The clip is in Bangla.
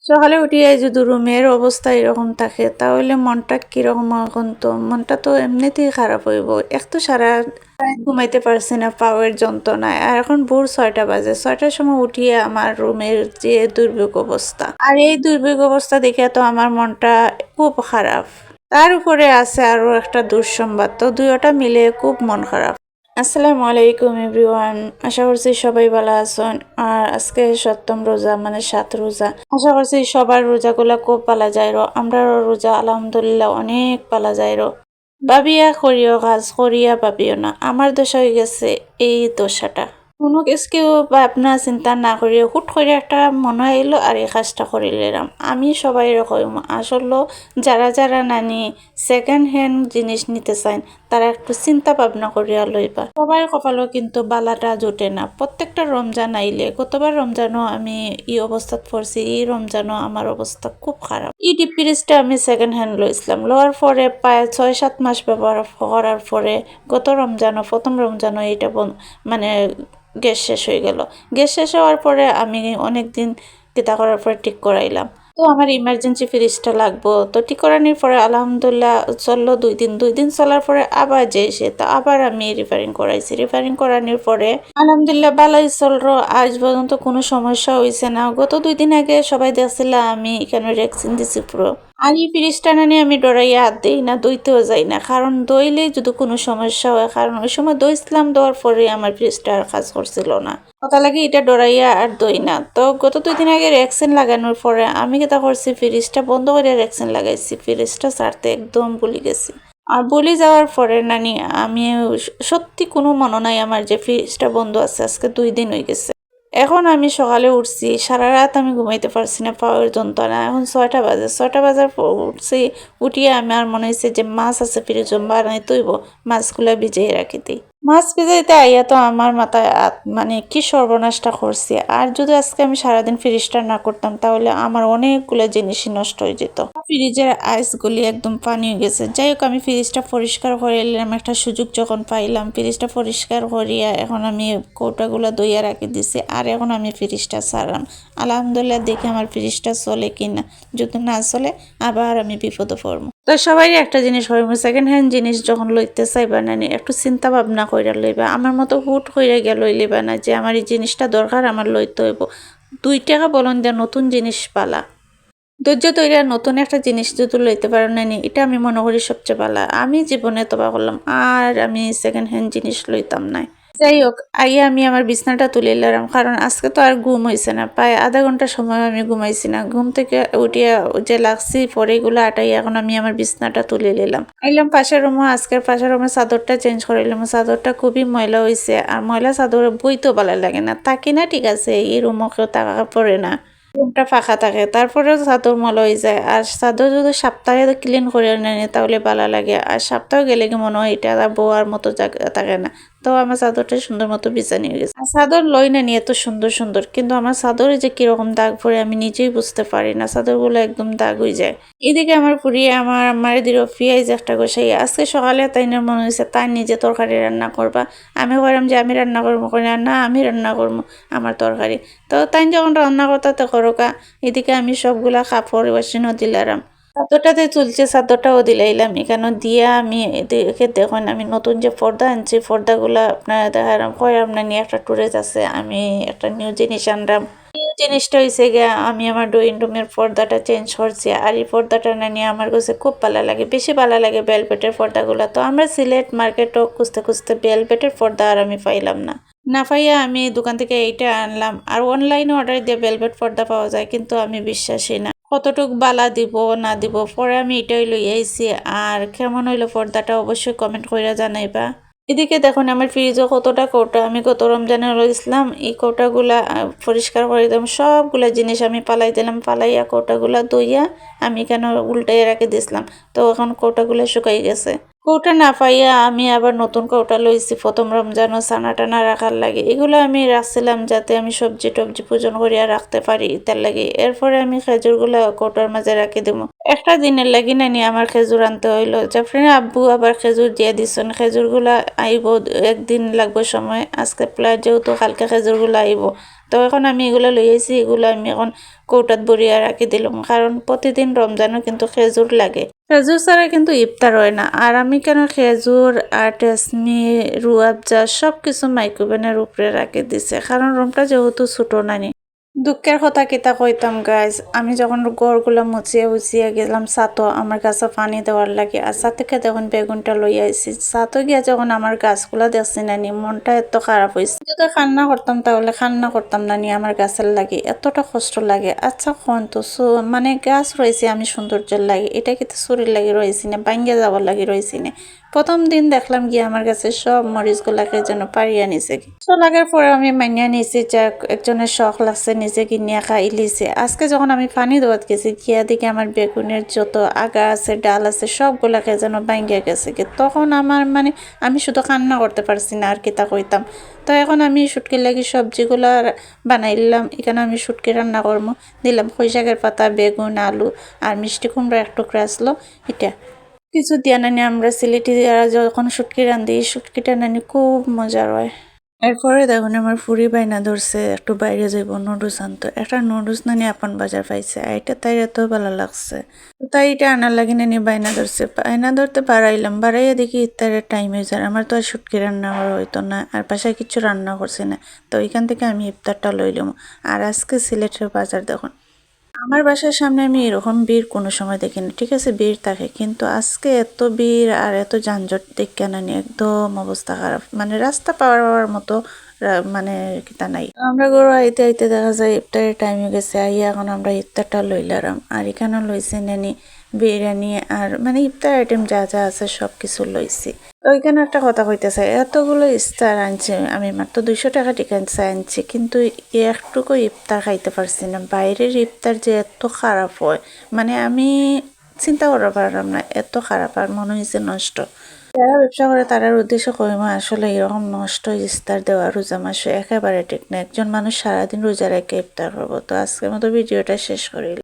সকালে উঠিয়ে যদি রুমের অবস্থা এরকম থাকে তাহলে মনটা কিরকম এখন, তো মনটা তো এমনিতেই খারাপ হইব। এক তো সারা রাত ঘুমাইতে পারছি না পাওয়ের যন্ত্রণায়, আর এখন ভোর 6টা বাজে, 6টার সময় উঠিয়ে আমার রুমের যে দুর্ভোগ অবস্থা, আর এই দুর্ভোগ অবস্থা দেখে তো আমার মনটা খুব খারাপ। তার উপরে আছে আরো একটা দুঃসংবাদ, তো দুইটা মিলে খুব মন খারাপ। আসসালামু আলাইকুম এভরিওয়ান, আশা করছি সবাই ভালো আছেন। আর আজকে সপ্তম রোজা মানে 7 রোজা, আশা করছি সবার রোজাগুলা খুব পালা যায় রো। আমরাও রোজা আলহামদুলিল্লাহ অনেক পালা যায় রো। ভাবিয়া করিও কাজ, করিয়া ভাবিও না। আমার দশা হয়ে গেছে এই দশাটা, কোনো কিছু ভাবনা চিন্তা না করিয়া হুট করে একটা মনে আইলো আর এই কাজটা করিলাম। আমি সবাই রকম আসলে যারা যারা নানি সেকেন্ড হ্যান্ড জিনিস নিতে চান তারা একটু চিন্তা ভাবনা করিয়া লইবা। সবার কপালও কিন্তু বালাটা জোটে না। প্রত্যেকটা রমজান আইলে, গতবার রমজানও আমি এই অবস্থাত পড়ছি, এই রমজানও আমার অবস্থা খুব খারাপ। এই ডিপ ফ্রিজটা আমি সেকেন্ড হ্যান্ড লইছিলাম, লওয়ার পরে প্রায় 6-7 মাস ব্যবহার করার পরে গত রমজানও, প্রথম রমজানও এটা মানে গ্যাস শেষ হয়ে গেল। গ্যাস শেষ হওয়ার পরে আমি অনেক দিন চিন্তা করার পরে ঠিক করাইলাম, তো আমার ইমার্জেন্সি ফ্রিজটা লাগবো। তো ঠিক করানোর পরে আলহামদুলিল্লাহ চললো 2 দিন। 2 দিন চলার পরে আবার যে সে, তো আবার আমি রিপেয়ারিং করাইছি। রিপেয়ারিং করানোর পরে আলহামদুলিল্লাহ ভালোই চললো, আজ পর্যন্ত কোনো সমস্যা হয়েছে না। গত 2 দিন আগে সবাই দেখছিল আমি এখানে রেক্সিন দিছি পুরো। আর এই ফ্রিজটা নিয়ে আমি ডরাইয়া হাত দিই না, দইতেও যাই না, কারণ দইলে যদি কোনো সমস্যা হয়, কারণ ওই সময় দইছিলাম, দেওয়ার পরে আমার ফ্রিজটা আর কাজ করছিল না, কথা লাগে এটা ডরাইয়া আর দই না। তো গত 2 দিন আগে রেক্সিন লাগানোর পরে আমি যেটা করছি, ফ্রিজটা বন্ধ করে রেক্সিন লাগাইছি। ফ্রিজটা ছাড়তে একদম ভুলে গেছি। আর বলে যাওয়ার পরে নানি আমি সত্যি কোনো মনে নাই আমার যে ফ্রিজটা বন্ধ আছে। আজকে 2 দিন হয়ে গেছে। এখন আমি সকালে উঠছি, সারা রাত আমি ঘুমাইতে পারছি না পাওয়ার যন্ত্রণা। এখন 6টা বাজে, 6টা বাজার উঠছি, উঠিয়ে আমার মনে হয়েছে যে মাছ আছে ফ্রিজ বানাই তৈব, মাছগুলো ভিজিয়ে রাখি দিই। মাছ ভিজাইতে আইয়া তো আমার মাথায় মানে কি সর্বনাশটা করছি। আর যদি আজকে আমি সারাদিন ফ্রিজটা না করতাম তাহলে আমার অনেকগুলো জিনিসই নষ্ট হয়ে যেত। ফ্রিজের আইসগুলি একদম পানি হয়ে গেছে। যাই হোক, আমি ফ্রিজটা পরিষ্কার করে এলাম, একটা সুযোগ যখন পাইলাম ফ্রিজটা পরিষ্কার করিয়া এখন আমি কৌটাগুলো ধুইয়া রাখি দিছি। আর এখন আমি ফ্রিজটা ছাড়লাম। আলহামদুলিল্লাহ দেখি আমার ফ্রিজটা চলে কিনা, যদি না চলে আবার আমি বিপদে পড়বো। তো সবাই একটা জিনিস হইব, সেকেন্ড হ্যান্ড জিনিস যখন লইতে চাইবা না একটু চিন্তা ভাবনা কইরা লইবা। আমার মতো হুট কইরা গিয়া লই লইবা না যে আমার এই জিনিসটা দরকার, আমার লইতে হইব। 2 টাকা বলন দিয়ে নতুন জিনিস পালা, ধৈর্য ধৈর্য নতুন একটা জিনিস যদি লইতে পারো না, এটা আমি মনে করি সবচেয়ে ভালো। আমি জীবনে তবা করলাম আর আমি সেকেন্ড হ্যান্ড জিনিস লইতাম না। যাই হোক, আইয়া আমি আমার বিছনাটা তুলে নিলাম, কারণ আজকে তো আর ঘুম হয়েছে না। প্রায় আধা ঘন্টা সময় আমি ঘুমাইছি না। ঘুম থেকে উঠিয়া যে লাগছি পরে এগুলো আটাই এখন আমি আমার বিছনাটা তুলে নিলাম। আইলাম পাশের রুমে, আজকের পাশের রুমে চাদরটা চেঞ্জ করাইলাম। চাদরটা খুবই ময়লা হয়েছে, আর ময়লা চাদর বইতেও ভালো লাগে না। তাকি না ঠিক আছে, এই রুমও কেউ টাকা পড়ে না, রুমটা ফাঁকা থাকে, তারপরেও চাদর ময়লা হয়ে যায়। আর চাদর যদি সপ্তাহে ক্লিন করে নেয় তাহলে ভালো লাগে, আর সপ্তাহে গেলে কি মনে হয় এটা বোয়ার মতো জায়গা থাকে না। তো আমার চাদরটা সুন্দর মতো বিছানি হয়ে গেছে। আর চাদর লই না নিয়ে এত সুন্দর সুন্দর, কিন্তু আমার চাদরে যে কিরকম দাগ পড়ে আমি নিজেই বুঝতে পারি না। চাদরগুলো একদম দাগ হয়ে যায়। এদিকে আমার পুরিয়ে আমার দিল পেঁয়াজ একটা গোসাই। আজকে সকালে তাই মনে হয়েছে তাই নিজে তরকারি রান্না করবা। আমি কইলাম যে আমি রান্না করবো, না আমি রান্না করবো আমার তরকারি। তো তাই যখন রান্না করতে করোকা, এদিকে আমি সবগুলা কাপড় ওয়াশিনও দিলাম। চাদরটাতে চলছে, চাদরটাও দিলাইলাম এখানে দিয়া। আমি এদিকে দেখুন আমি নতুন যে পর্দা আনছি, পর্দাগুলা আপনার দেখালাম, কয়রাম না নিয়ে একটা টুরেজ আছে, আমি একটা নিউ জিনিস আনলাম। নিউ জিনিসটা হয়েছে গিয়া আমি আমার ড্রয়িং রুমের পর্দাটা চেঞ্জ করছি। আর এই পর্দাটা না নিয়ে আমার কাছে খুব ভালো লাগে, বেশি ভালো লাগে বেলভেটের পর্দাগুলো। তো আমরা সিলেট মার্কেটও খুঁজতে খুঁজতে বেলভেটের পর্দা আর আমি পাইলাম না। না পাইয়া আমি দোকান থেকে এইটা আনলাম। আর অনলাইনে অর্ডার দিয়ে বেলভেট পর্দা পাওয়া যায়, কিন্তু আমি বিশ্বাসী না কতটুক বালা দিব না দিব। পরে আমি এটাই লই আইছি। আর কেমন হইলো পর্দাটা অবশ্যই কমেন্ট কইরা জানাইবা। এদিকে দেখুন আমার ফ্রিজও কতটা কৌটা আমি গত রমজানে লইছিলাম। এই কৌটাগুলা পরিষ্কার করে দিলাম, সবগুলা জিনিস আমি পালাই দিলাম। পালাইয়া কৌটাগুলা ধুইয়া আমি কেন উল্টাই রাখে দিছিলাম। তো এখন কৌটাগুলা শুকাই গেছে। কৌটা না পাইয়া আমি আবার নতুন কৌটা লইছি প্রথম রমজানও ছানা টানা রাখার লাগে। এগুলো আমি রাখছিলাম যাতে আমি সবজি টবজি পূজন করিয়া রাখতে পারি তার লাগে। এরপরে আমি খেজুরগুলা কৌটার মাঝে রাখি দেবো। একটা দিনের লাগি নানি আমার খেজুর আনতে হইলো। জাফরিনের আব্বু আবার খেজুর দিয়ে দিছেন। খেজুরগুলা আইব, একদিন লাগবে সময়। আজকে প্রায় যেহেতু কালকে খেজুরগুলা আইব, তো এখন আমি এগুলো লই আইছি, এগুলো আমি এখন কৌটাত ভরিয়া রাখি দিলাম, কারণ প্রতিদিন রমজানও কিন্তু খেজুর লাগে। খেজুর ছাড়া কিন্তু ইফতার হয় না। আর আমি কেন খেজুর আর টেসমি রুয়াবজা সব কিছু মাইক্রোওভেনের উপরে রাখি দিছে, কারণ রুমটা যেহেতু ছোটো নানি। দুঃখের কথা কিতা কইতাম গাইজ, আমি যখন গড়গুলো মুছিয়ে উছিয়ে গেলাম ছাতো আমার গাছে পানি দেওয়ার লাগে, আর ছাদ থেকে যখন বেগুনটা লই আইছি ছাতো গিয়া যখন আমার গাছগুলা দেখছি নানি, মনটা এত খারাপ হয়েছে। যদি কান্না করতাম তাহলে কান্না করতাম নানি, আমার গাছের লাগে এতটা কষ্ট লাগে। আচ্ছা কোন তো মানে গাছ রয়েছে আমি সৌন্দর্যের লাগে, এটা কিন্তু চুরির লাগে রয়েছি না, ভাঙ্গিয়া যাওয়ার লাগে রয়েছি না। প্রথম দিন দেখলাম গিয়ে আমার কাছে সব মরিচগুলাকে যেন পারিয়া নিছে। লাগার পরে আমি মানিয়া নিছি, যে একজনের শখ লাগছে নিজে কিনিয়া খাই লিছে। আজকে যখন আমি পানি দেওয়াত গেছি গিয়া দিকে আমার বেগুনের যত আগা আছে ডাল আছে সবগুলাকে যেন ভাঙ্গিয়া গেছে কি, তখন আমার মানে আমি শুধু কান্না করতে পারছি না আর কিতা কইতাম। তো এখন আমি শুটকির লাগি সবজিগুলো বানাইলাম, এখানে আমি শুটকি রান্না করবো, দিলাম পুঁই শাকের পাতা, বেগুন, আলু আর মিষ্টি কুমড়া এক টুকরা আসলো, এটা কিছু দিয়া নানি আমরা সিলেটি যখন শুটকি রান্ধি শুটকিটা নানি খুব মজার হয়। এরপরে দেখুন আমার ফুরি বাইনা ধরছে একটু বাইরে যাইব নুডলস আনতো, একটা নুডলস নানি আপন বাজার পাইছে, এটা তাই এত ভালো লাগছে। তো তাই এটা আনার লাগে নানি বাইনা ধরছে, বাইনা ধরতে বাড়াইলাম, বাড়াইয়া দেখি ইফতারের টাইম হয়ে যায়, আমার তো আর শুটকি রান্না করা হইতো না, আর বাসায় কিছু রান্না করছি না। তো ওইখান থেকে আমি ইফতারটা লইলাম। আর আজকে সিলেটের বাজার দেখুন, আমার বাসার সামনে আমি এরকম ভিড় কোনো সময় দেখিনি, ঠিক আছে ভিড় থাকে, কিন্তু আজকে এত ভিড় আর এত যানজট দেখে নানি একদম অবস্থা খারাপ, মানে রাস্তা পাওয়ার মতো মানে কিতা নাই। আমরা গরু আইতে আইতে দেখা যায় ইফতারের টাইম হয়ে গেছে, আইয়া এখন আমরা ইফতারটা লইলাম। আর এখানে লইছে নানি বিরিয়ানি আর মানে ইফতার আইটেম যা যা আছে সব কিছু লইছি। তো ওইখানে একটা কথা কইতেছে, এতগুলো ইফতার আনছি আমি, মাত্র 200 টাকা টিকেন্সে আনছি, কিন্তু একটুকু ইফতার খাইতে পারছি না। বাইরের ইফতার যে এত খারাপ হয়, মানে আমি চিন্তা করতে পারলাম না, এত খারাপ আর মনে হয়েছে নষ্ট। যারা ব্যবসা করে তারার উদ্দেশ্য কইমা আসলে এরকম নষ্ট ইফতার দেওয়া রোজা মাসে একেবারে ঠিক না। একজন মানুষ সারাদিন রোজা রেখে ইফতার করবো। তো আজকের মতো ভিডিওটা শেষ করি।